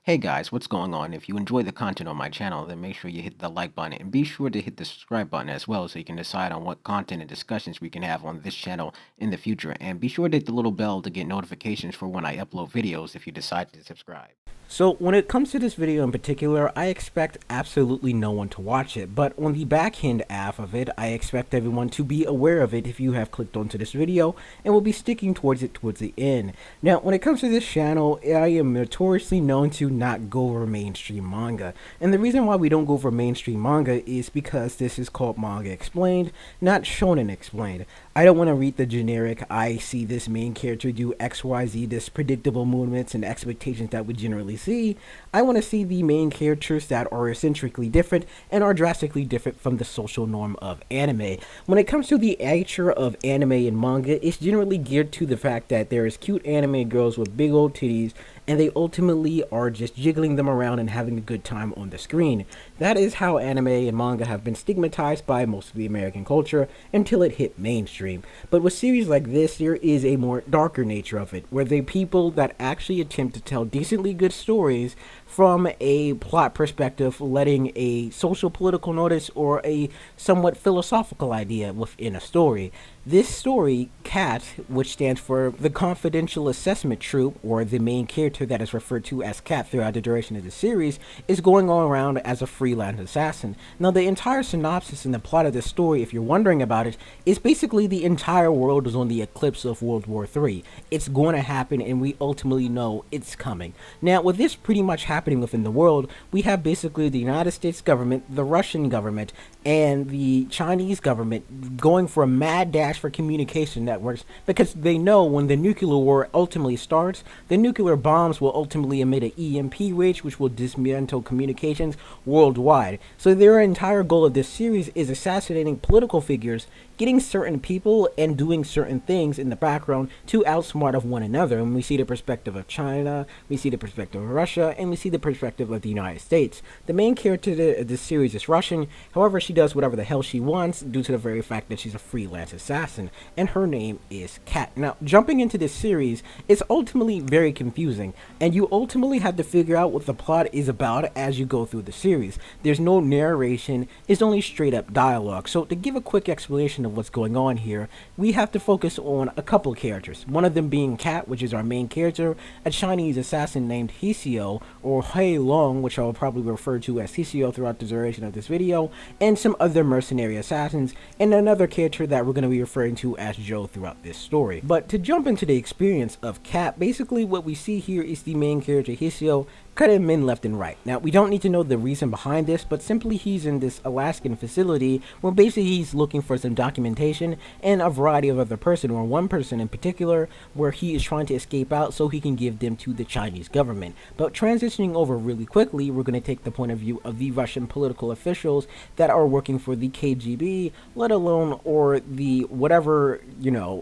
Hey guys, what's going on? If you enjoy the content on my channel, then make sure you hit the like button and be sure to hit the subscribe button as well so you can decide on what content and discussions we can have on this channel in the future. And be sure to hit the little bell to get notifications for when I upload videos if you decide to subscribe. So when it comes to this video in particular, I expect absolutely no one to watch it, but on the backhand half of it, I expect everyone to be aware of it if you have clicked onto this video and will be sticking towards it towards the end. Now, when it comes to this channel, I am notoriously known to not go over mainstream manga, and the reason why we don't go over mainstream manga is because this is called Manga Explained, not Shonen Explained. I don't want to read the generic, I see this main character do XYZ, this predictable movements and expectations that we generally see. I want to see the main characters that are eccentrically different and are drastically different from the social norm of anime. When it comes to the nature of anime and manga, it's generally geared to the fact that there is cute anime girls with big old titties and they ultimately are just jiggling them around and having a good time on the screen. That is how anime and manga have been stigmatized by most of the American culture until it hit mainstream. But with series like this, there is a more darker nature of it, where the people that actually attempt to tell decently good stories from a plot perspective, letting a social political notice or a somewhat philosophical idea within a story. This story, C.A.T, which stands for the Confidential Assessment Troop, or the main character that is referred to as C.A.T throughout the duration of the series, is going on around as a freelance assassin. Now, the entire synopsis and the plot of this story, if you're wondering about it, is basically the entire world is on the eclipse of World War III. It's going to happen, and we ultimately know it's coming. Now, with this pretty much happening within the world, we have basically the United States government, the Russian government, and the Chinese government going for a mad dash for communication networks because they know when the nuclear war ultimately starts, the nuclear bombs will ultimately emit an EMP wave which will dismantle communications worldwide. So their entire goal of this series is assassinating political figures, getting certain people and doing certain things in the background to outsmart of one another. And we see the perspective of China, we see the perspective of Russia, and we see the perspective of the United States. The main character of this series is Russian, however she does whatever the hell she wants due to the very fact that she's a freelance assassin, and her name is C.A.T. Now, jumping into this series is ultimately very confusing, and you ultimately have to figure out what the plot is about as you go through the series. There's no narration, it's only straight up dialogue. So to give a quick explanation of what's going on here, we have to focus on a couple characters, one of them being C.A.T, which is our main character, a Chinese assassin named Hao, or Hao Long, which I will probably refer to as Hao throughout the duration of this video, and some other mercenary assassins, and another character that we're going to be referring to as Joe throughout this story. But to jump into the experience of C.A.T, basically what we see here is the main character Hao cutting men left and right. Now, we don't need to know the reason behind this, but simply he's in this Alaskan facility where basically he's looking for some documentation and a variety of other person, or one person in particular, where he is trying to escape out so he can give them to the Chinese government. But transitioning over really quickly, we're going to take the point of view of the Russian political officials that are working for the KGB, let alone or the whatever,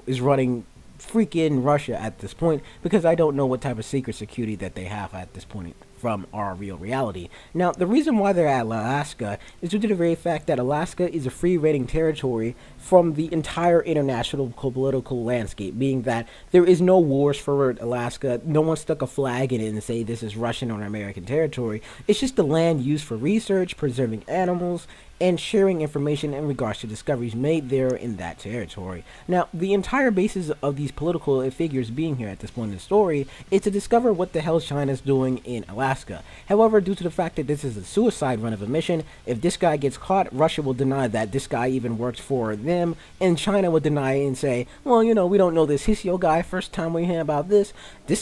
is running freaking Russia at this point, because I don't know what type of secret security that they have at this point from our real reality. Now, the reason why they're at Alaska is due to the very fact that Alaska is a free raiding territory from the entire international political landscape, being that there is no wars for Alaska, no one stuck a flag in it and say this is Russian or American territory. It's just the land used for research, preserving animals, and sharing information in regards to discoveries made there in that territory. Now, the entire basis of these political figures being here at this point in the story is to discover what the hell China's doing in Alaska. However, due to the fact that this is a suicide run of a mission, if this guy gets caught, Russia will deny that this guy even works for them, and China will deny it and say, well, we don't know this Hao guy, first time we hear about this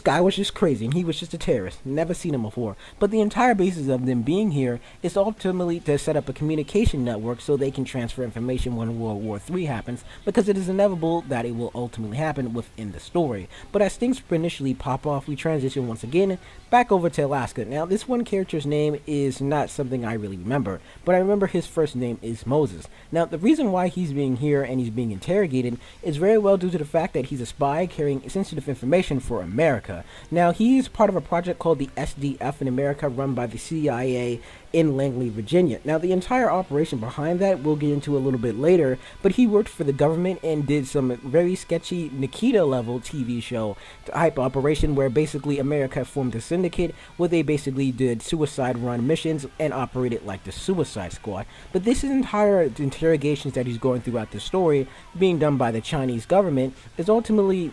guy was just crazy, and he was just a terrorist, never seen him before. But the entire basis of them being here is ultimately to set up a communication network so they can transfer information when World War III happens, because it is inevitable that it will ultimately happen within the story. But as things initially pop off, we transition once again back over to Alaska. Now, this one character's name is not something I really remember, but I remember his first name is Moses. Now, the reason why he's being here and he's being interrogated is very well due to the fact that he's a spy carrying sensitive information for America. Now, he's part of a project called the SDF in America, run by the CIA in Langley, Virginia. Now, the entire operation operation behind that we'll get into a little bit later, but he worked for the government and did some very sketchy Nikita level TV show type operation where basically America formed a syndicate where they basically did suicide run missions and operated like the Suicide Squad. But this entire interrogations that he's going throughout the story being done by the Chinese government is ultimately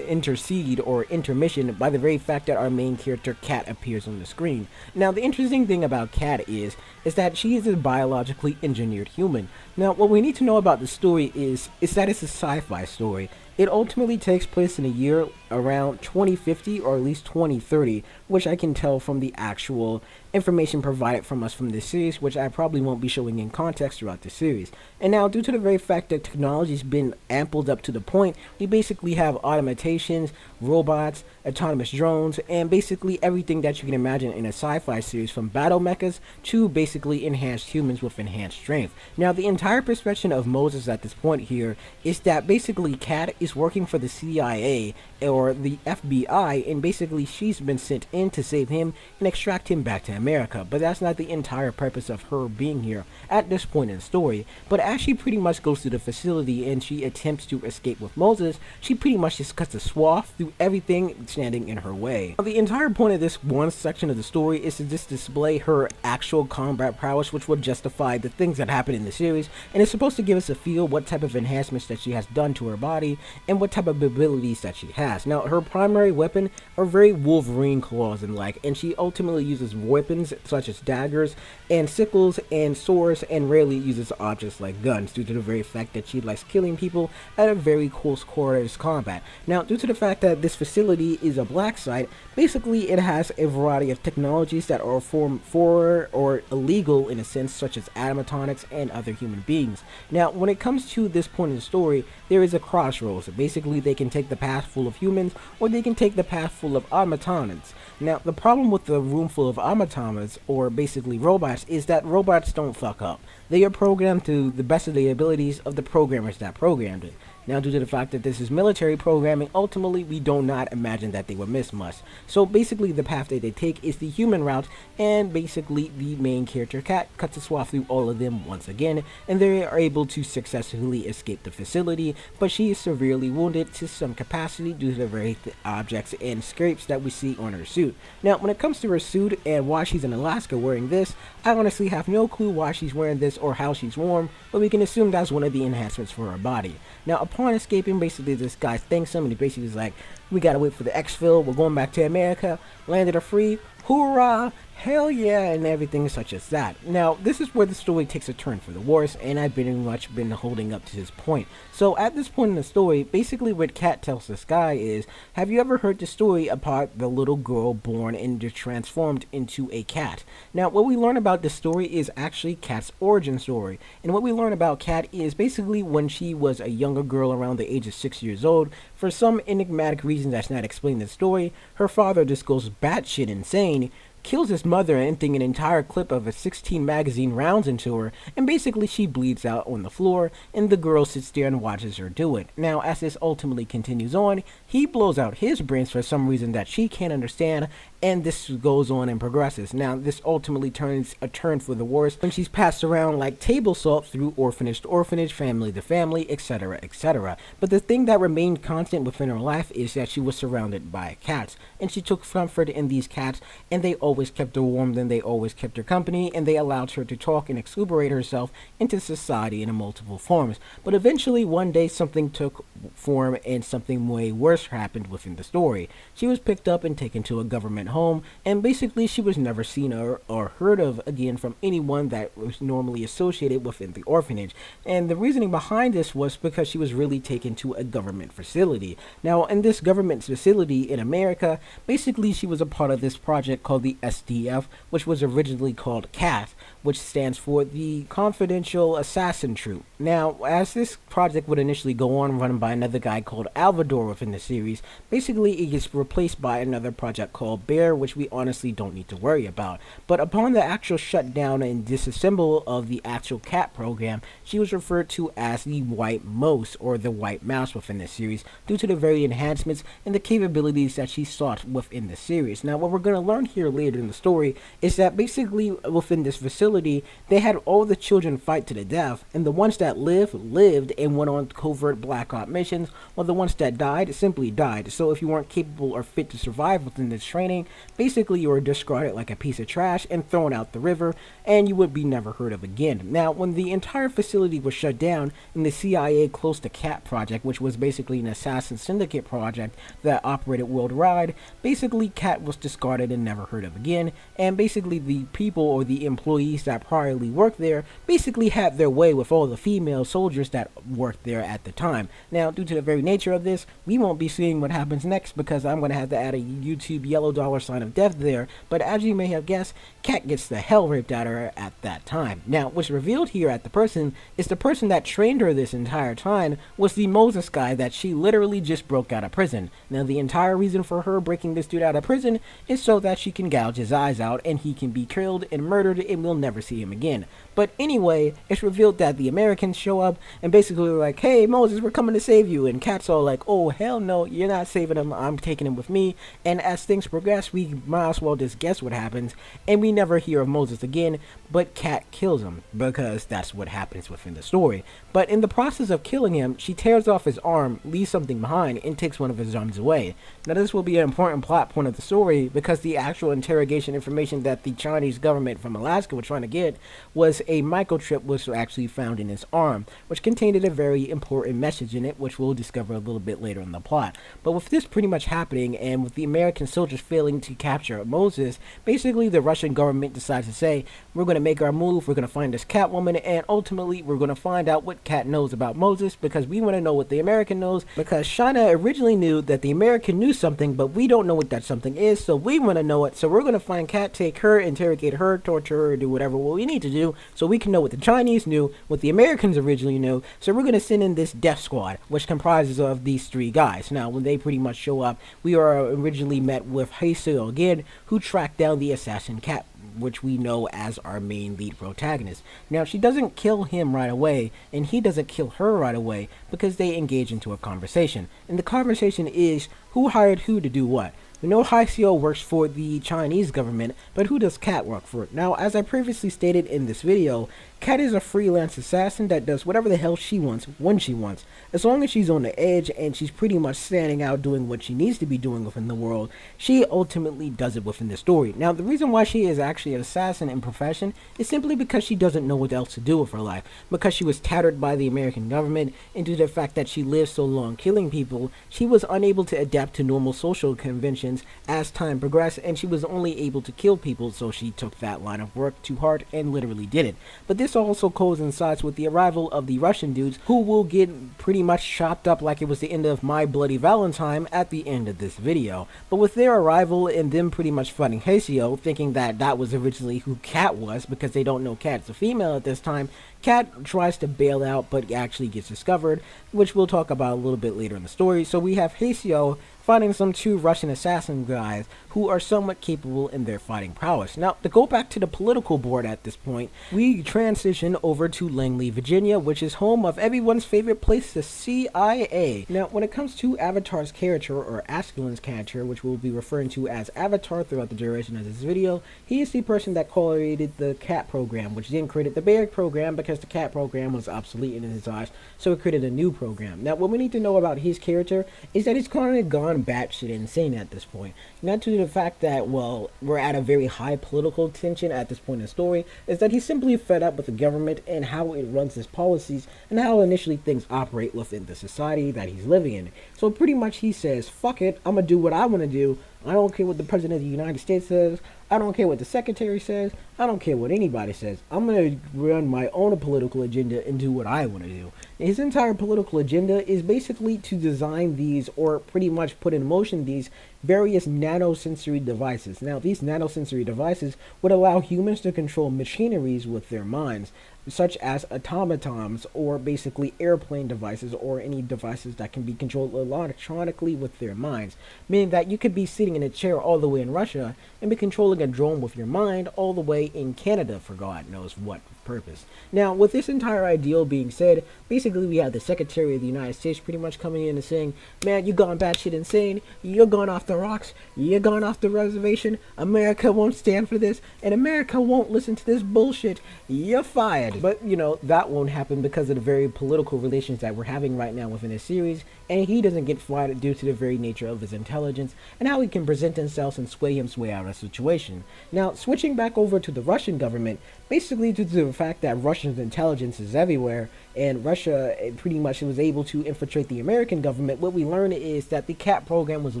intercede or intermission by the very fact that our main character C.A.T appears on the screen. Now the interesting thing about C.A.T is that she is a biologically engineered human. Now what we need to know about the story is that it's a sci-fi story. It ultimately takes place in a year around 2050 or at least 2030, which I can tell from the actual information provided from us from this series, which I probably won't be showing in context throughout the series. And now, due to the very fact that technology's been ampled up to the point, we basically have automatations, robots, autonomous drones, and basically everything that you can imagine in a sci-fi series, from battle mechas to basically enhanced humans with enhanced strength. Now, the entire perspective of Moses at this point here is that basically C.A.T is working for the CIA or the FBI, and basically she's been sent in to save him and extract him back to America. But that's not the entire purpose of her being here at this point in the story. But as she pretty much goes to the facility and she attempts to escape with Moses, she pretty much just cuts a swath through everything standing in her way. Now, the entire point of this one section of the story is to just display her actual combat prowess, which will justify the things that happen in the series, and it's supposed to give us a feel what type of enhancements that she has done to her body and what type of abilities that she has. Now, her primary weapon are very Wolverine claws and and she ultimately uses weapons such as daggers and sickles and swords, and rarely uses objects like guns due to the very fact that she likes killing people at a very close quarters combat. Now, due to the fact that this facility is a black site, basically it has a variety of technologies that are for or illegal in a sense, such as animatronics and other human beings. Now, when it comes to this point in the story, there is a crossroads. Basically, they can take the path full of humans or they can take the path full of automatons. Now, the problem with the room full of automatons, or basically robots, is that robots don't fuck up. They are programmed to the best of the abilities of the programmers that programmed it. Now, due to the fact that this is military programming, ultimately we do not imagine that they will miss much. So basically the path that they take is the human route, and basically the main character C.A.T cuts a swath through all of them once again, and they are able to successfully escape the facility, but she is severely wounded to some capacity due to the very objects and scrapes that we see on her suit. Now, when it comes to her suit and why she's in Alaska wearing this, I honestly have no clue why she's wearing this or how she's warm, but we can assume that's one of the enhancements for her body. Now, upon escaping, basically this guy thanks him and he basically is like, we gotta wait for the exfil, we're going back to America, landed her free, hoorah, hell yeah, and everything such as that. Now, this is where the story takes a turn for the worse, and I've pretty much been holding up to this point. So at this point in the story, basically what C.A.T tells this guy is, have you ever heard the story about the little girl born and transformed into a cat? Now, what we learn about this story is actually C.A.T's origin story, and what we learn about C.A.T is basically when she was a younger girl around the age of 6 years old, for some enigmatic reason that's not explained in the story, her father just goes batshit insane, kills his mother, emptying an entire clip of a 16 magazine rounds into her, and basically she bleeds out on the floor, and the girl sits there and watches her do it. Now, as this ultimately continues on, he blows out his brains for some reason that she can't understand, and this goes on and progresses. Now, this ultimately turns a turn for the worse when she's passed around like table salt through orphanage to orphanage, family to family, etc., etc. But the thing that remained constant within her life is that she was surrounded by cats, and she took comfort in these cats, and they always kept her warm, and they always kept her company, and they allowed her to talk and exuberate herself into society in multiple forms. But eventually, one day, something took form, and something way worse happened within the story. She was picked up and taken to a government home, and basically she was never seen or heard of again from anyone that was normally associated within the orphanage. And the reasoning behind this was because she was really taken to a government facility. Now, in this government facility in America, basically she was a part of this project called the SDF, which was originally called C.A.T, which stands for the Confidential Assassin Troop. Now, as this project would initially go on, run by another guy called Alvador within the series, basically it gets replaced by another project called Bear there, which we honestly don't need to worry about. But upon the actual shutdown and disassemble of the actual CAT program, she was referred to as the White Mouse, or the White Mouse within the series, due to the very enhancements and the capabilities that she sought within the series. Now, what we're going to learn here later in the story is that basically within this facility, they had all the children fight to the death, and the ones that lived and went on covert black op missions, while the ones that died simply died. So if you weren't capable or fit to survive within this training, basically you were discarded like a piece of trash and thrown out the river, and you would be never heard of again. Now, when the entire facility was shut down and the CIA closed the CAT project, which was basically an assassin syndicate project that operated worldwide, basically CAT was discarded and never heard of again, and basically the people or the employees that priorly worked there basically had their way with all the female soldiers that worked there at the time. Now, due to the very nature of this, we won't be seeing what happens next because I'm going to have to add a YouTube yellow dollar sign of death there, but as you may have guessed, CAT gets the hell ripped out of her at that time. Now, what's revealed here at the person is the person that trained her this entire time was the Moses guy that she literally just broke out of prison. Now, the entire reason for her breaking this dude out of prison is so that she can gouge his eyes out and he can be killed and murdered and we'll never see him again. But anyway, it's revealed that the Americans show up and basically are like, hey Moses, we're coming to save you, and CAT's all like, oh hell no, you're not saving him, I'm taking him with me. And as things progress, we might as well just guess what happens, and we never hear of Moses again, but CAT kills him because that's what happens within the story. But in the process of killing him, she tears off his arm, leaves something behind, and takes one of his arms away. Now this will be an important plot point of the story because the actual interrogation information that the Chinese government from Alaska were trying to get was a microchip was actually found in his arm, which contained a very important message in it, which we'll discover a little bit later in the plot. But with this pretty much happening, and with the American soldiers failing to capture Moses, basically the Russian government decides to say, we're going to make our move, we're going to find this Catwoman, and ultimately we're going to find out what CAT knows about Moses, because we want to know what the American knows, because China originally knew that the American knew something, but we don't know what that something is, so we want to know it. So we're going to find CAT, take her, interrogate her, torture her, do whatever we need to do, so we can know what the Chinese knew, what the Americans originally knew. So we're going to send in this death squad, which comprises of these three guys. Now, when they pretty much show up, we are originally met with Hao again, who tracked down the assassin CAT, which we know as our main lead protagonist. Now, she doesn't kill him right away, and he doesn't kill her right away, because they engage into a conversation. And the conversation is, who hired who to do what? We know Hao works for the Chinese government, but who does CAT work for? Now, as I previously stated in this video, CAT is a freelance assassin that does whatever the hell she wants, when she wants. As long as she's on the edge and she's pretty much standing out doing what she needs to be doing within the world, she ultimately does it within the story. Now, the reason why she is actually an assassin in profession is simply because she doesn't know what else to do with her life. Because she was tattered by the American government, and due to the fact that she lived so long killing people, she was unable to adapt to normal social conventions as time progressed, and she was only able to kill people, so she took that line of work to heart and literally did it. But this also coincides with the arrival of the Russian dudes, who will get pretty much chopped up like it was the end of My Bloody Valentine at the end of this video. But with their arrival and them pretty much fighting Hao, thinking that that was originally who CAT was, because they don't know CAT's a female at this time, CAT tries to bail out but actually gets discovered, which we'll talk about a little bit later in the story. So we have Hao fighting some two Russian assassin guys who are somewhat capable in their fighting prowess. Now, to go back to the political board at this point, we transition over to Langley, Virginia, which is home of everyone's favorite place, the CIA. Now, when it comes to Avatar's character, or Askelin's character, which we'll be referring to as Avatar throughout the duration of this video, he is the person that created the CAT program, which then created the Bear program because the CAT program was obsolete in his eyes, so it created a new program. Now, what we need to know about his character is that he's kind of gone batshit insane at this point. Not due to the fact that, well, we're at a very high political tension at this point in the story, is that he's simply fed up with the government and how it runs its policies and how initially things operate within the society that he's living in. So pretty much he says, fuck it, I'm gonna do what I want to do. I don't care what the President of the United States says. I don't care what the Secretary says. I don't care what anybody says. I'm going to run my own political agenda and do what I want to do. His entire political agenda is basically to design these, or pretty much put in motion these, various nanosensory devices. Now, these nanosensory devices would allow humans to control machineries with their minds. such as automatons or basically airplane devices or any devices that can be controlled electronically with their minds. Meaning that you could be sitting in a chair all the way in Russia and be controlling a drone with your mind all the way in Canada for God knows what purpose. Now, with this entire ideal being said, basically we have the Secretary of the United States pretty much coming in and saying, man, you gone batshit insane, you're gone off the rocks, you're gone off the reservation, America won't stand for this, and America won't listen to this bullshit, you're fired. But, you know, that won't happen because of the very political relations that we're having right now within this series, and he doesn't get fired due to the very nature of his intelligence and how he can present himself and sway out of a situation. Now, switching back over to the Russian government, basically due to the fact that Russia's intelligence is everywhere, and Russia pretty much was able to infiltrate the American government, what we learn is that the C.A.T program was a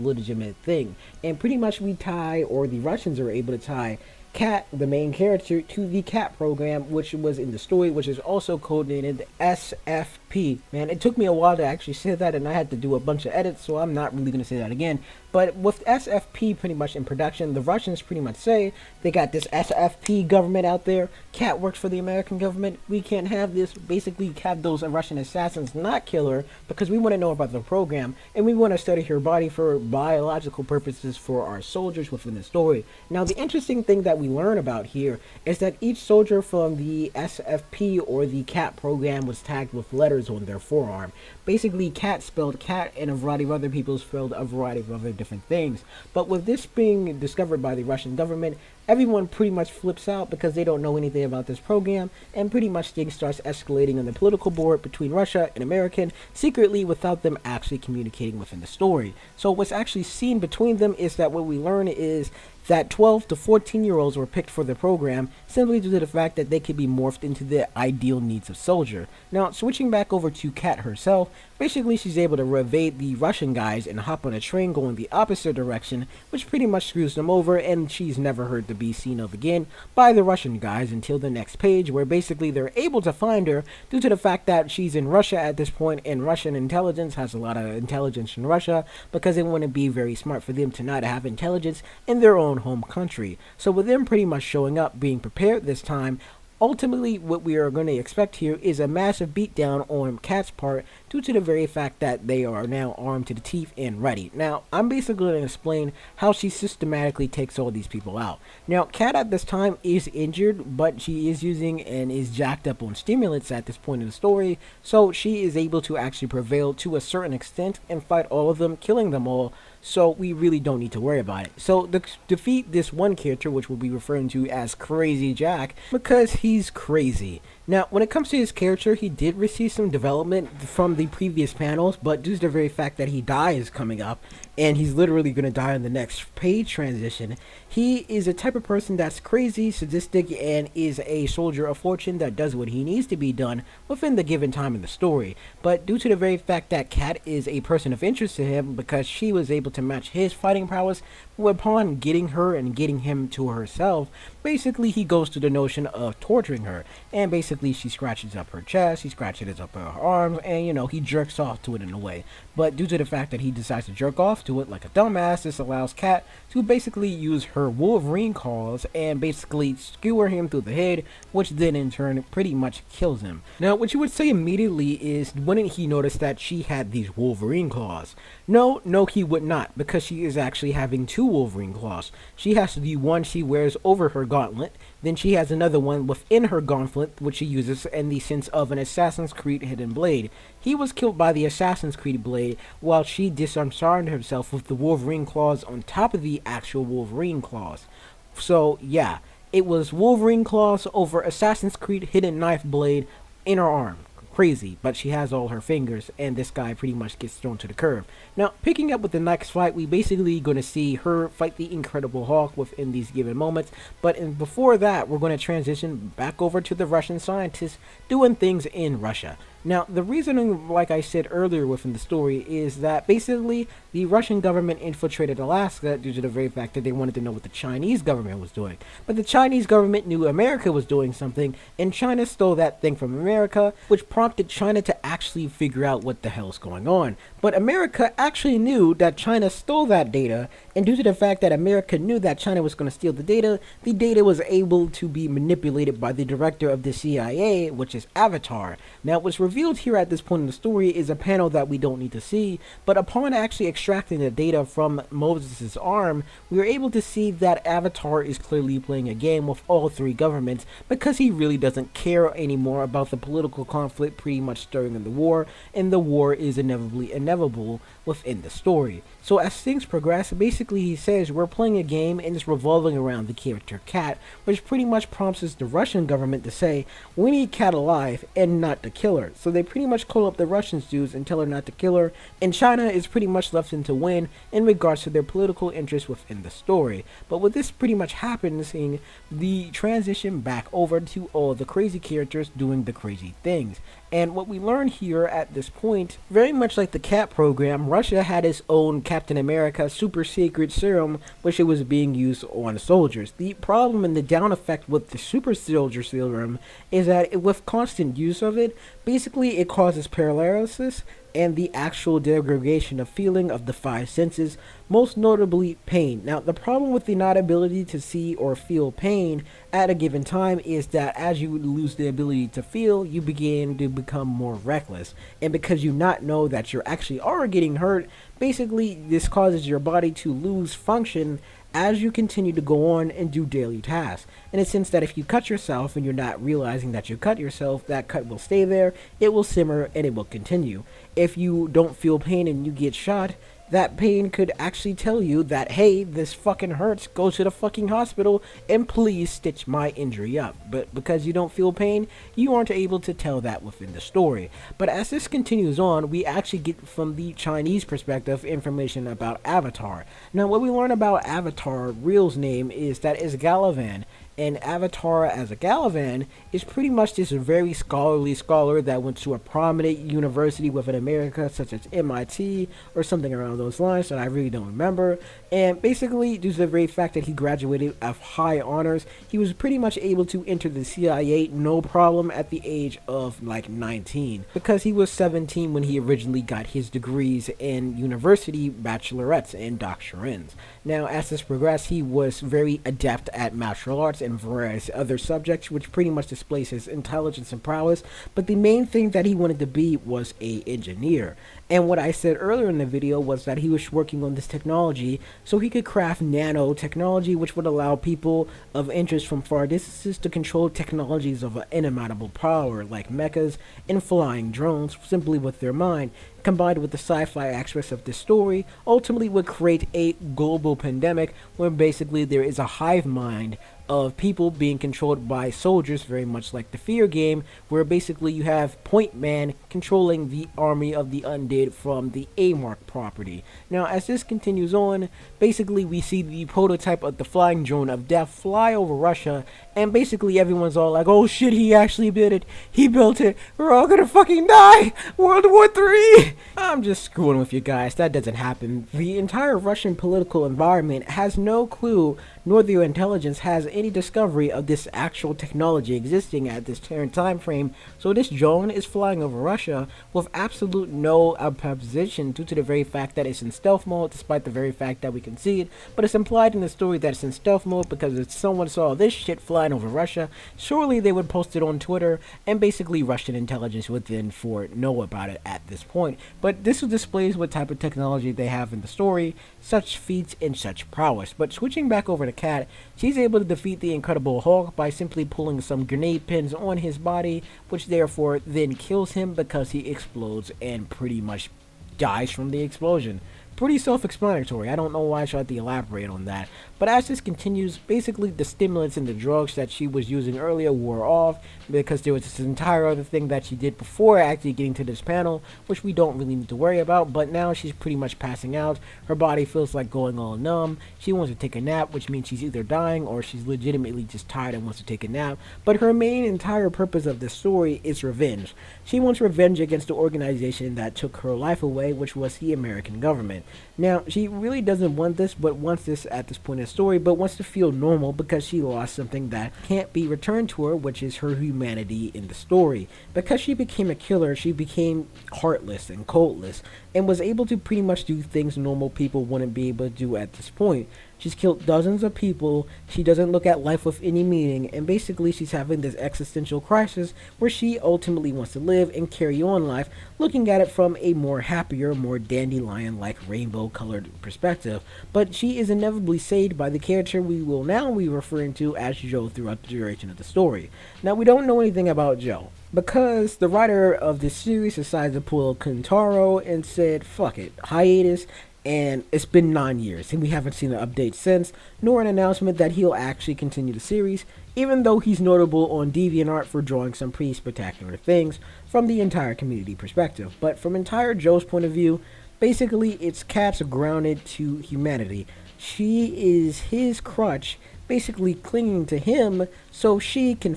legitimate thing, and pretty much we tie, or the Russians are able to tie, C.A.T, the main character, to the C.A.T program, which was in the story, which is also codenamed SFP. Man, it took me a while to actually say that, and I had to do a bunch of edits, so I'm not really going to say that again. But with SFP pretty much in production, the Russians pretty much say, they got this SFP government out there, C.A.T works for the American government, we can't have this, basically have those Russian assassins not kill her, because we want to know about the program, and we want to study her body for biological purposes for our soldiers within the story. Now, the interesting thing that we learn about here is that each soldier from the SFP or the C.A.T program was tagged with letters on their forearm. Basically, C.A.T spelled cat, and a variety of other people spelled a variety of other different things. But with this being discovered by the Russian government, everyone pretty much flips out because they don't know anything about this program, and pretty much things starts escalating on the political board between Russia and American secretly without them actually communicating within the story. So what's actually seen between them is that what we learn is that 12 to 14-year-olds were picked for the program simply due to the fact that they could be morphed into the ideal needs of soldier. Now, switching back over to C.A.T herself, basically she's able to evade the Russian guys and hop on a train going the opposite direction, which pretty much screws them over, and she's never heard to be seen of again by the Russian guys until the next page, where basically they're able to find her due to the fact that she's in Russia at this point, and Russian intelligence has a lot of intelligence in Russia because it wouldn't be very smart for them to not have intelligence in their own home country. So with them pretty much showing up, being prepared this time, ultimately what we are going to expect here is a massive beatdown on C.A.T's part due to the very fact that they are now armed to the teeth and ready. Now, I'm basically going to explain how she systematically takes all these people out. Now, C.A.T at this time is injured, but she is using and is jacked up on stimulants at this point in the story, so she is able to actually prevail to a certain extent and fight all of them, killing them all, so we really don't need to worry about it. So to defeat this one character, which we'll be referring to as Crazy Jack, because he's crazy. Now, when it comes to his character, he did receive some development from the previous panels, but due to the very fact that he dies coming up, and he's literally going to die in the next page transition, he is a type of person that's crazy, sadistic, and is a soldier of fortune that does what he needs to be done within the given time in the story. But due to the very fact that C.A.T is a person of interest to him because she was able to match his fighting prowess, upon getting her and getting him to herself, basically he goes to the notion of torturing her, and basically she scratches up her chest, he scratches up her arms, and you know, he jerks off to it in a way. But due to the fact that he decides to jerk off to it like a dumbass, this allows C.A.T to basically use her Wolverine claws and basically skewer him through the head, which then in turn pretty much kills him. Now, what you would say immediately is, wouldn't he notice that she had these Wolverine claws? No, he would not, because she is actually having two Wolverine claws. She has the one she wears over her gauntlet, then she has another one within her gauntlet, which she uses in the sense of an Assassin's Creed hidden blade. He was killed by the Assassin's Creed blade, while she disarmed herself with the Wolverine claws on top of the actual Wolverine claws. So yeah, it was Wolverine claws over Assassin's Creed hidden knife blade in her arm. Crazy, but she has all her fingers, and this guy pretty much gets thrown to the curb. Now, picking up with the next fight, we basically going to see her fight the Incredible Hulk within these given moments, but before that, we're going to transition back over to the Russian scientists doing things in Russia. Now, the reasoning, like I said earlier within the story, is that basically the Russian government infiltrated Alaska due to the very fact that they wanted to know what the Chinese government was doing. But the Chinese government knew America was doing something, and China stole that thing from America, which prompted China to actually figure out what the hell's going on. But America actually knew that China stole that data, and due to the fact that America knew that China was going to steal the data was able to be manipulated by the director of the CIA, which is Avatar. Now, what's revealed here at this point in the story is a panel that we don't need to see, but upon actually extracting the data from Moses' arm, we are able to see that Avatar is clearly playing a game with all three governments because he really doesn't care anymore about the political conflict pretty much stirring in the war, and the war is inevitably inevitable within the story. So as things progress, basically he says we're playing a game and it's revolving around the character C.A.T, which pretty much prompts the Russian government to say, we need C.A.T alive and not to kill her. So they pretty much call up the Russian dudes and tell her not to kill her, and China is pretty much left in to win in regards to their political interests within the story. But with this pretty much happening, the transition back over to all the crazy characters doing the crazy things. And what we learn here at this point, very much like the C.A.T program, Russia had its own Captain America super secret serum, which it was being used on soldiers. The problem and the down effect with the super soldier serum is that with constant use of it, basically it causes paralysis and the actual degradation of feeling of the five senses, most notably pain. Now, the problem with the not ability to see or feel pain at a given time is that as you lose the ability to feel, you begin to become more reckless. And because you not know that you actually are getting hurt, basically this causes your body to lose function as you continue to go on and do daily tasks. In a sense that if you cut yourself and you're not realizing that you cut yourself, that cut will stay there, it will simmer, and it will continue. If you don't feel pain and you get shot, that pain could actually tell you that, hey, this fucking hurts, go to the fucking hospital and please stitch my injury up. But because you don't feel pain, you aren't able to tell that within the story. But as this continues on, we actually get from the Chinese perspective information about Avatar. Now, what we learn about Avatar, real's name, is that it's Galavan. And Avatar as a Galavan is pretty much this very scholarly scholar that went to a prominent university within America, such as MIT or something around those lines that I really don't remember. And basically, due to the very fact that he graduated of high honors, he was pretty much able to enter the CIA no problem at the age of like 19, because he was 17 when he originally got his degrees in university bachelorettes and doctorants. Now, as this progressed, he was very adept at martial arts and various other subjects, which pretty much displays his intelligence and prowess, but the main thing that he wanted to be was a engineer. And what I said earlier in the video was that he was working on this technology so he could craft nanotechnology, which would allow people of interest from far distances to control technologies of an inimitable power like mechas and flying drones simply with their mind. Combined with the sci-fi aspects of this story, ultimately would create a global pandemic where basically there is a hive mind of people being controlled by soldiers, very much like the Fear game, where basically you have Point Man controlling the army of the undead from the A-Mark property. Now, as this continues on, basically we see the prototype of the flying drone of death fly over Russia, and basically everyone's all like, oh shit, he actually did it, he built it, we're all gonna fucking die, World War III! I'm just screwing with you guys, that doesn't happen. The entire Russian political environment has no clue, nor their intelligence has any discovery of this actual technology existing at this current time frame, so this drone is flying over Russia with absolute no opposition due to the very fact that it's in stealth mode, despite the very fact that we can see it, but it's implied in the story that it's in stealth mode because if someone saw this shit flying over Russia, surely they would post it on Twitter, and basically Russian intelligence would then know about it at this point. But this displays what type of technology they have in the story, such feats and such prowess. But switching back over to C.A.T, she's able to defeat the Incredible Hulk by simply pulling some grenade pins on his body, which therefore then kills him because he explodes and pretty much dies from the explosion. pretty self-explanatory. I don't know why I tried to elaborate on that. But as this continues, basically the stimulants and the drugs that she was using earlier wore off because there was this entire other thing that she did before actually getting to this panel, which we don't really need to worry about. But now she's pretty much passing out. Her body feels like going all numb. She wants to take a nap, which means she's either dying or she's legitimately just tired and wants to take a nap. But her main entire purpose of this story is revenge. She wants revenge against the organization that took her life away, which was the American government. Now, she really doesn't want this, but wants this at this point in the story, but wants to feel normal because she lost something that can't be returned to her, which is her humanity in the story. Because she became a killer, she became heartless and coldless, and was able to pretty much do things normal people wouldn't be able to do at this point. She's killed dozens of people, she doesn't look at life with any meaning, and basically she's having this existential crisis where she ultimately wants to live and carry on life, looking at it from a more happier, more dandelion-like rainbow-colored perspective. But she is inevitably saved by the character we will now be referring to as Joe throughout the duration of the story. Now, we don't know anything about Joe, because the writer of this series decided to pull a Kentaro and said, fuck it, hiatus, and it's been 9 years, and we haven't seen an update since, nor an announcement that he'll actually continue the series, even though he's notable on DeviantArt for drawing some pretty spectacular things from the entire community perspective. But from entire Joe's point of view, basically it's Cat's grounded to humanity. She is his crutch, basically clinging to him so she can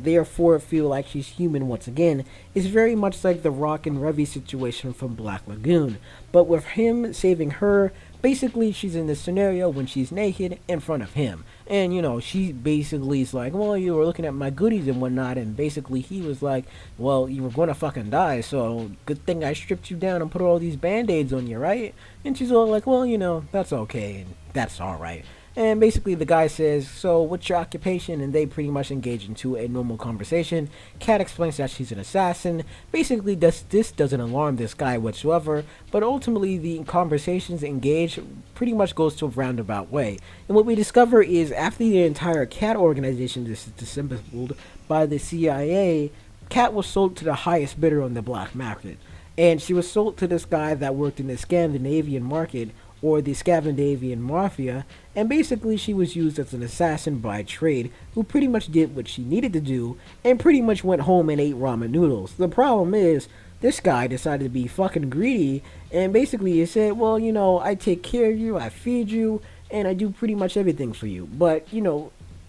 therefore feel like she's human once again. Is very much like the Rock and Revy situation from Black Lagoon, but with him saving her. Basically, she's in this scenario when she's naked in front of him. And, she basically is like, well, you were looking at my goodies and whatnot. And basically, he was like, well, you were going to fucking die. So, good thing I stripped you down and put all these band-aids on you, right? And she's all like, well, that's okay. And that's all right. And basically the guy says, so what's your occupation? And they pretty much engage into a normal conversation. Cat explains that she's an assassin. Basically, this doesn't alarm this guy whatsoever. But ultimately, the conversations engaged pretty much goes to a roundabout way. And what we discover is after the entire Cat organization is disassembled by the CIA, Cat was sold to the highest bidder on the black market. And she was sold to this guy that worked in the Scandinavian market, or the Scandinavian Mafia, and basically she was used as an assassin by trade who pretty much did what she needed to do and pretty much went home and ate ramen noodles. The problem is, this guy decided to be fucking greedy, and basically he said, well, I take care of you, I feed you, and I do pretty much everything for you, but,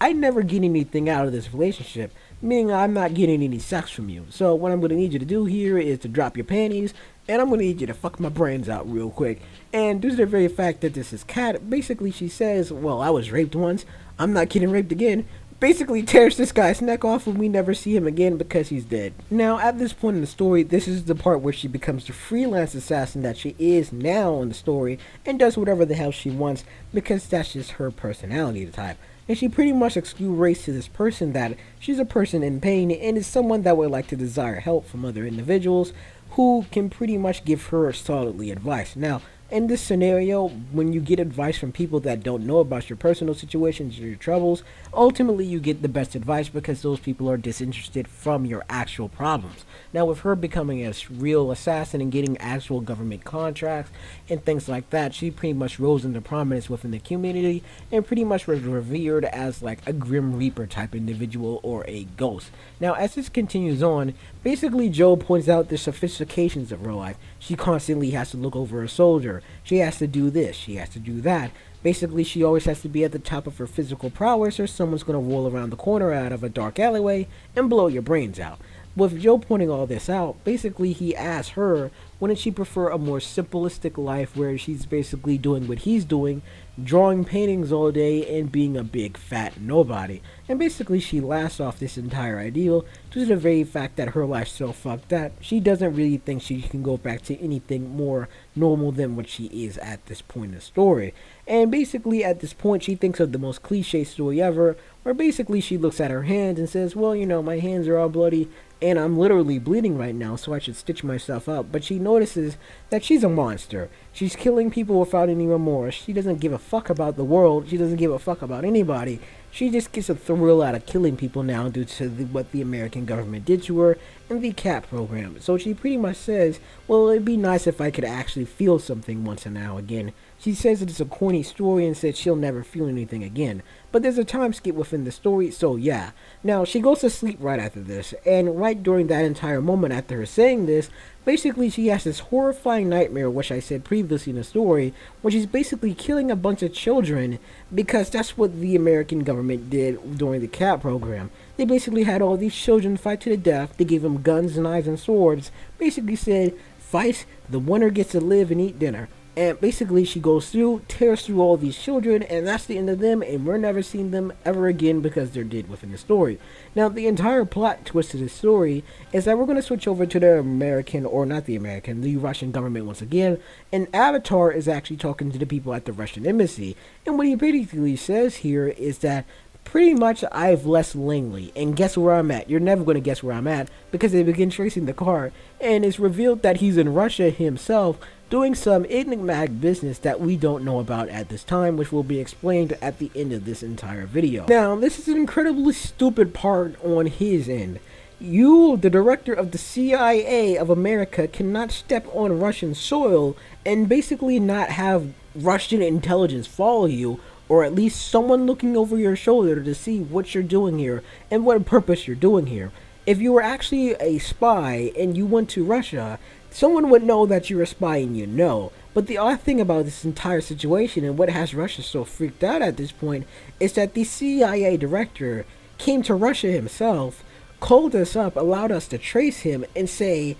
I never get anything out of this relationship, meaning I'm not getting any sex from you. So what I'm going to need you to do here is to drop your panties, and I'm going to need you to fuck my brains out real quick. And due to the very fact that this is Cat, basically she says, well, I was raped once, I'm not getting raped again. Basically tears this guy's neck off and we never see him again because he's dead. Now, at this point in the story, this is the part where she becomes the freelance assassin that she is now in the story and does whatever the hell she wants because that's just her personality type. And she pretty much exudes to this person that she's a person in pain and is someone that would like to desire help from other individuals who can pretty much give her solidly advice. Now, in this scenario, when you get advice from people that don't know about your personal situations or your troubles, ultimately you get the best advice because those people are disinterested from your actual problems. Now, with her becoming a real assassin and getting actual government contracts and things like that, she pretty much rose into prominence within the community and pretty much was revered as like a Grim Reaper type individual or a ghost. Now, as this continues on, basically Joe points out the sophistications of her life. She constantly has to look over a soldier. She has to do this. She has to do that. Basically, she always has to be at the top of her physical prowess or someone's going to roll around the corner out of a dark alleyway and blow your brains out. With Joe pointing all this out, basically he asks her, wouldn't she prefer a more simplistic life where she's basically doing what he's doing, drawing paintings all day and being a big fat nobody? And basically she laughs off this entire ideal due to the very fact that her life's so fucked that she doesn't really think she can go back to anything more normal than what she is at this point in the story. And basically at this point she thinks of the most cliche story ever, where basically she looks at her hands and says, well, my hands are all bloody and I'm literally bleeding right now, so I should stitch myself up. But she notices that she's a monster. She's killing people without any remorse. She doesn't give a fuck about the world. She doesn't give a fuck about anybody. She just gets a thrill out of killing people now due to what the American government did to her in the CAT program. So she pretty much says, well, it'd be nice if I could actually feel something once and now again. She says it's a corny story and says she'll never feel anything again. But there's a time skip within the story, so yeah. Now, she goes to sleep right after this, and right during that entire moment after her saying this, basically she has this horrifying nightmare, which I said previously in the story, where she's basically killing a bunch of children, because that's what the American government did during the CAT program. They basically had all these children fight to the death, they gave them guns, knives, and swords, basically said, fight, the winner gets to live and eat dinner. And basically she goes through, tears through all these children, and that's the end of them, and we're never seeing them ever again because they're dead within the story. Now, the entire plot twist of the story is that we're going to switch over to the American, or not the American, the Russian government once again, and Avatar is actually talking to the people at the Russian embassy. And what he basically says here is that pretty much I've left Langley, and guess where I'm at? You're never going to guess where I'm at, because they begin tracing the car, and it's revealed that he's in Russia himself, doing some enigmatic business that we don't know about at this time, which will be explained at the end of this entire video. Now, this is an incredibly stupid part on his end. You, the director of the CIA of America, cannot step on Russian soil and basically not have Russian intelligence follow you, or at least someone looking over your shoulder to see what you're doing here and what purpose you're doing here. If you were actually a spy and you went to Russia, someone would know that you're a spy and you know. But the odd thing about this entire situation and what has Russia so freaked out at this point is that the CIA director came to Russia himself, called us up, allowed us to trace him and say,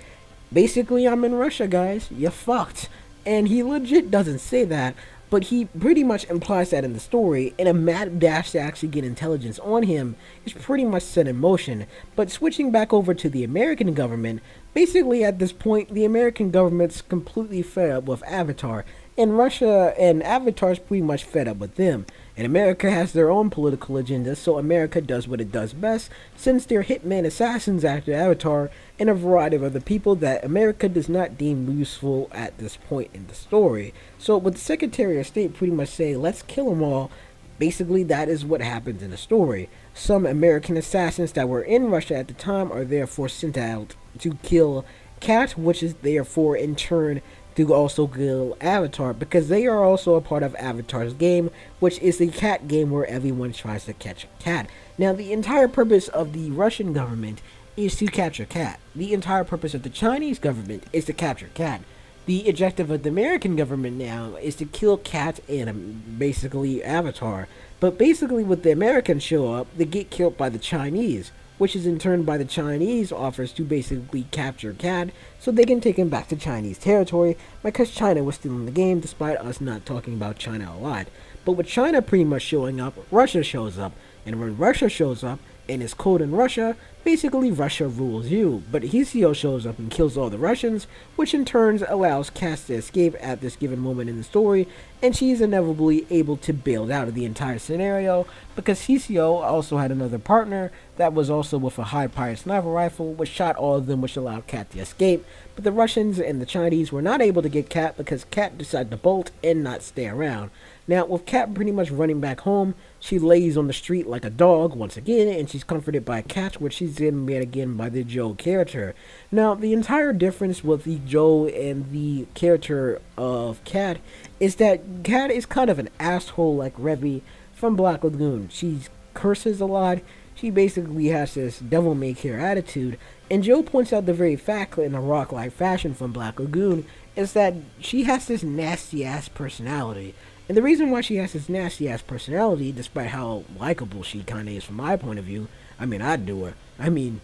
basically, I'm in Russia, guys, you fucked. And he legit doesn't say that, but he pretty much implies that in the story, and a mad dash to actually get intelligence on him is pretty much set in motion. But switching back over to the American government, basically at this point, the American government's completely fed up with Avatar, and Russia and Avatar's pretty much fed up with them. And America has their own political agenda, so America does what it does best, sends their hitman assassins after Avatar and a variety of other people that America does not deem useful at this point in the story. So with the Secretary of State pretty much saying, let's kill them all, basically that is what happens in the story. Some American assassins that were in Russia at the time are therefore sent out to kill C.A.T, which is therefore in turn to also kill Avatar, because they are also a part of Avatar's game, which is the cat game where everyone tries to catch a cat. Now, the entire purpose of the Russian government is to capture cat. The entire purpose of the Chinese government is to capture cat. The objective of the American government now is to kill Cat and basically Avatar. But basically when the Americans show up, they get killed by the Chinese, which is in turn by the Chinese offers to basically capture Cat so they can take him back to Chinese territory, because China was still in the game despite us not talking about China a lot. But with China pretty much showing up, Russia shows up, and when Russia shows up and is cold in Russia, basically Russia rules you. But Hisio shows up and kills all the Russians, which in turn allows Cass to escape at this given moment in the story, and she's inevitably able to bail out of the entire scenario, because Hisio also had another partner that was also with a high-powered sniper rifle, which shot all of them, which allowed Cat to escape. But the Russians and the Chinese were not able to get Cat because Cat decided to bolt and not stay around. Now, with Cat pretty much running back home, she lays on the street like a dog once again, and she's comforted by Cat, which she's then met again by the Joe character. Now, the entire difference with the Joe and the character of Cat is that Cat is kind of an asshole like Revy from Black Lagoon. She curses a lot. She basically has this devil-may-care attitude, and Joe points out the very fact in a rock-like fashion from Black Lagoon is that she has this nasty-ass personality. And the reason why she has this nasty-ass personality, despite how likable she kind of is from my point of view, I mean, I'd do her. I mean,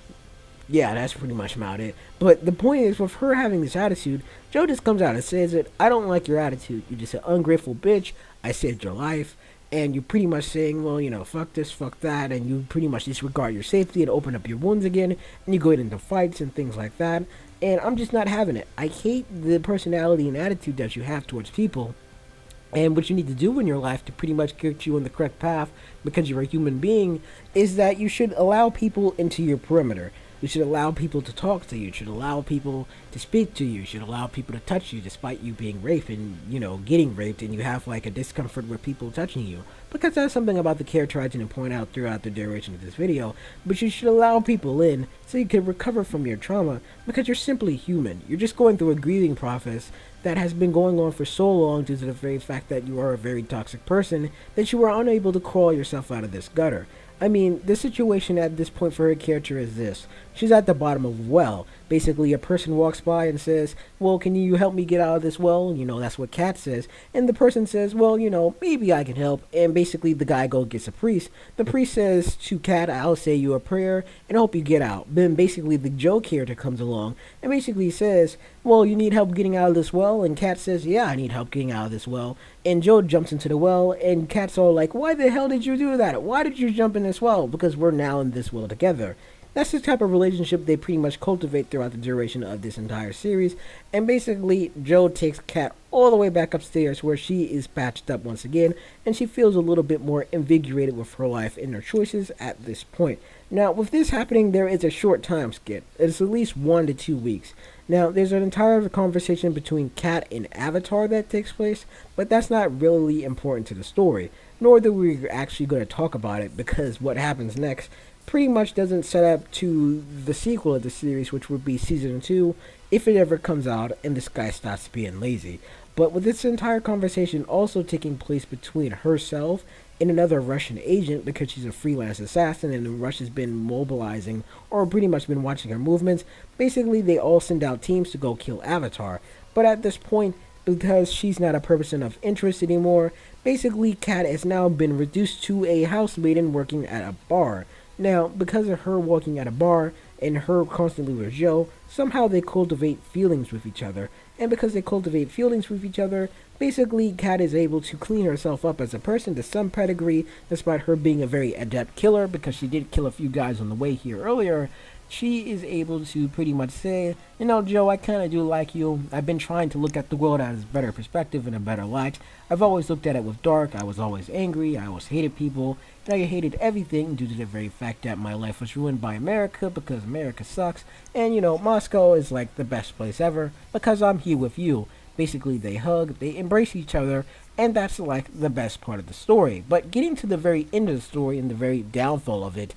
yeah, that's pretty much about it. But the point is, with her having this attitude, Joe just comes out and says it, I don't like your attitude. You're just an ungrateful bitch. I saved your life. And you're pretty much saying, well, you know, fuck this, fuck that, and you pretty much disregard your safety and open up your wounds again, and you go into fights and things like that. And I'm just not having it. I hate the personality and attitude that you have towards people. And what you need to do in your life to pretty much get you on the correct path, because you're a human being, is that you should allow people into your perimeter. You should allow people to talk to you. You should allow people to speak to you. You should allow people to touch you despite you being raped and, getting raped, and you have like a discomfort with people touching you. Because that's something about the character I didn't point out throughout the duration of this video. But you should allow people in so you can recover from your trauma, because you're simply human. You're just going through a grieving process that has been going on for so long due to the very fact that you are a very toxic person that you are unable to crawl yourself out of this gutter. I mean, the situation at this point for her character is this. She's at the bottom of a well. Basically, a person walks by and says, well, can you help me get out of this well? That's what Cat says. And the person says, well, maybe I can help. And basically, the guy gets a priest. The priest says to Cat, I'll say you a prayer and hope you get out. Then basically, the Joe character comes along and basically says, well, you need help getting out of this well? And Cat says, yeah, I need help getting out of this well. And Joe jumps into the well, and Cat's all like, why the hell did you do that? Why did you jump in this well? Because we're now in this well together. That's the type of relationship they pretty much cultivate throughout the duration of this entire series. And basically, Joe takes Cat all the way back upstairs where she is patched up once again, and she feels a little bit more invigorated with her life and her choices at this point. Now, with this happening, there is a short time skip. It's at least 1 to 2 weeks. Now, there's an entire conversation between Cat and Avatar that takes place, but that's not really important to the story, nor that we're actually going to talk about it, because what happens next pretty much doesn't set up to the sequel of the series, which would be Season 2, if it ever comes out and this guy stops being lazy. But with this entire conversation also taking place between herself and another Russian agent, because she's a freelance assassin and Russia's been mobilizing or pretty much been watching her movements, basically they all send out teams to go kill Avatar. But at this point, because she's not a person of interest anymore, basically Cat has now been reduced to a housemaiden working at a bar. Now, because of her working at a bar and her constantly with Joe, somehow they cultivate feelings with each other. And because they cultivate feelings with each other, basically Cat is able to clean herself up as a person to some pedigree, despite her being a very adept killer, because she did kill a few guys on the way here earlier. She is able to pretty much say, Joe, I kind of do like you. I've been trying to look at the world as a better perspective and a better light. I've always looked at it with dark. I was always angry. I always hated people. And I hated everything due to the very fact that my life was ruined by America, because America sucks. And, Moscow is like the best place ever because I'm here with you. Basically, they hug, they embrace each other, and that's like the best part of the story. But getting to the very end of the story and the very downfall of it,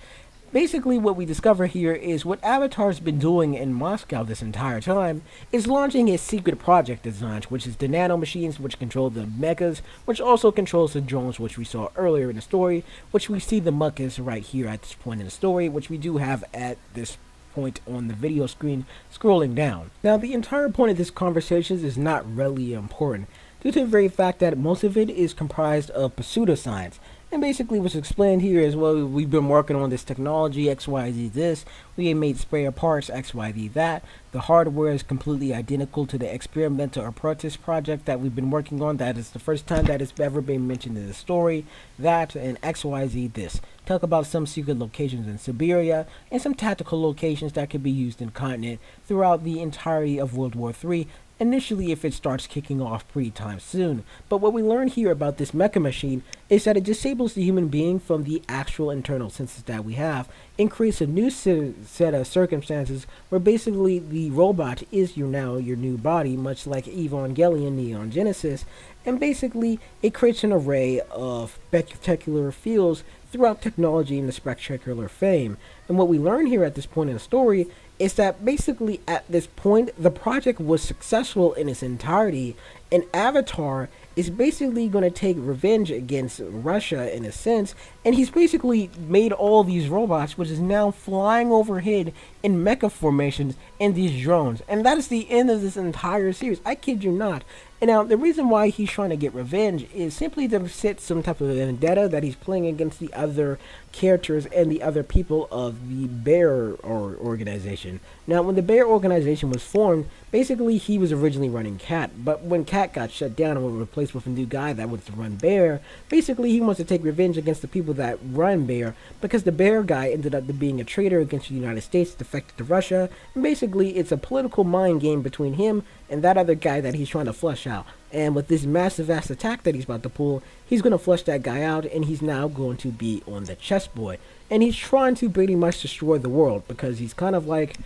basically what we discover here is what Avatar's been doing in Moscow this entire time is launching his secret project design, which is the nanomachines, which control the mechas, which also controls the drones, which we saw earlier in the story, which we see the muckus right here at this point in the story, which we do have at this point on the video screen scrolling down. Now, the entire point of this conversation is not really important, due to the very fact that most of it is comprised of pseudoscience. And basically what's explained here is, well, we've been working on this technology, XYZ this, we made spare parts, XYZ that, the hardware is completely identical to the experimental apprentice project that we've been working on, that is the first time that it's ever been mentioned in the story, that, and XYZ this. Talk about some secret locations in Siberia, and some tactical locations that could be used in continent throughout the entirety of World War III, initially if it starts kicking off pretty time soon. But what we learn here about this mecha machine is that it disables the human being from the actual internal senses that we have, and creates a new set of circumstances where basically the robot is your new body, much like Evangelion Neon Genesis, and basically it creates an array of spectacular fields throughout technology and the spectacular fame. And what we learn here at this point in the story is that basically at this point the project was successful in its entirety, and Avatar is basically going to take revenge against Russia in a sense, and he's basically made all these robots which is now flying overhead in mecha formations in these drones, and that is the end of this entire series. I kid you not. And now the reason why he's trying to get revenge is simply to set some type of vendetta that he's playing against the other characters and the other people of the Bear organization. Now, when the Bear organization was formed, basically he was originally running Cat, but when Cat got shut down and was replaced with a new guy that was to run Bear, basically he wants to take revenge against the people that run Bear, because the Bear guy ended up being a traitor against the United States, defected to Russia, and basically it's a political mind game between him and that other guy that he's trying to flush out. And with this massive ass attack that he's about to pull, he's going to flush that guy out, and he's now going to be on the chessboard. And he's trying to pretty much destroy the world because he's kind of like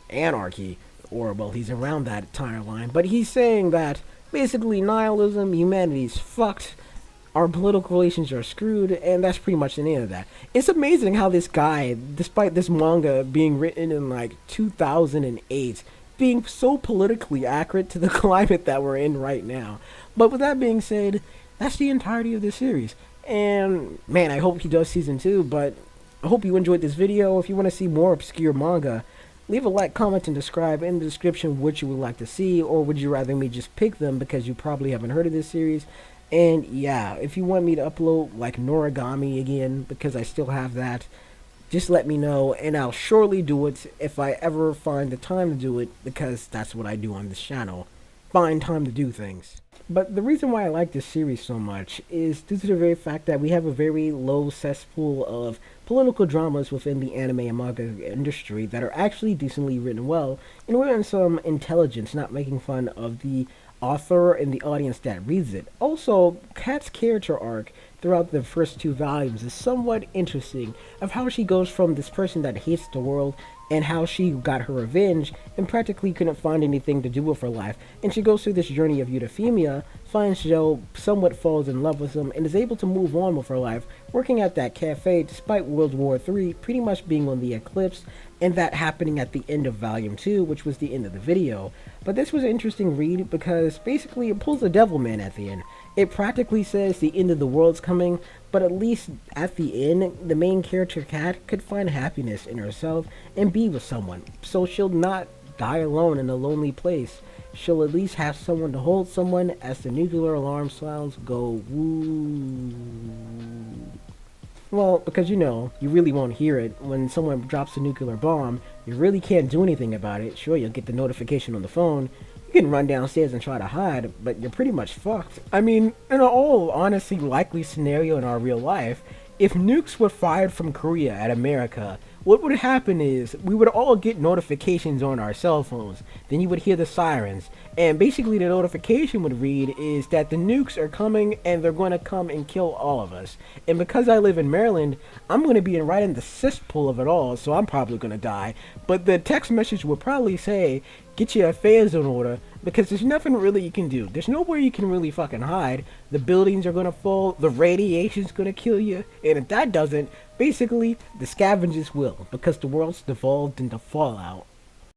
anarchy, or well, he's around that timeline. But he's saying that basically nihilism, humanity's fucked, our political relations are screwed, and that's pretty much the end of that. It's amazing how this guy, despite this manga being written in like 2008, being so politically accurate to the climate that we're in right now. But with that being said, that's the entirety of this series. And man, I hope he does season 2, but I hope you enjoyed this video. If you want to see more obscure manga, leave a like, comment, and describe in the description what you would like to see, or would you rather me just pick them because you probably haven't heard of this series. And yeah, if you want me to upload like Noragami again, because I still have that, just let me know, and I'll surely do it if I ever find the time to do it, because that's what I do on this channel. Find time to do things. But the reason why I like this series so much is due to the very fact that we have a very low cesspool of political dramas within the anime and manga industry that are actually decently written well, and with some intelligence, not making fun of the author and the audience that reads it. Also, Kat's character arc throughout the first 2 volumes is somewhat interesting, of how she goes from this person that hates the world and how she got her revenge and practically couldn't find anything to do with her life, and she goes through this journey of euphemia, finds Joe, somewhat falls in love with him, and is able to move on with her life, working at that cafe despite World War III pretty much being on the eclipse, and that happening at the end of volume 2, which was the end of the video. But this was an interesting read because basically it pulls the devil man at the end. It practically says the end of the world's coming, but at least at the end, the main character Kat could find happiness in herself and be with someone. So she'll not die alone in a lonely place. She'll at least have someone to hold someone as the nuclear alarm sounds go woo. Well, because you know, you really won't hear it. When someone drops a nuclear bomb, you really can't do anything about it. Sure, you'll get the notification on the phone. You can run downstairs and try to hide, but you're pretty much fucked. I mean, in an all honestly likely scenario in our real life, if nukes were fired from Korea at America, what would happen is we would all get notifications on our cell phones. Then you would hear the sirens, and basically the notification would read is that the nukes are coming and they're going to come and kill all of us. And because I live in Maryland, I'm going to be right in the cesspool of it all, so I'm probably going to die. But the text message would probably say, get your affairs in order, because there's nothing really you can do. There's nowhere you can really fucking hide. The buildings are gonna fall, the radiation's gonna kill you, and if that doesn't, basically, the scavengers will, because the world's devolved into fallout.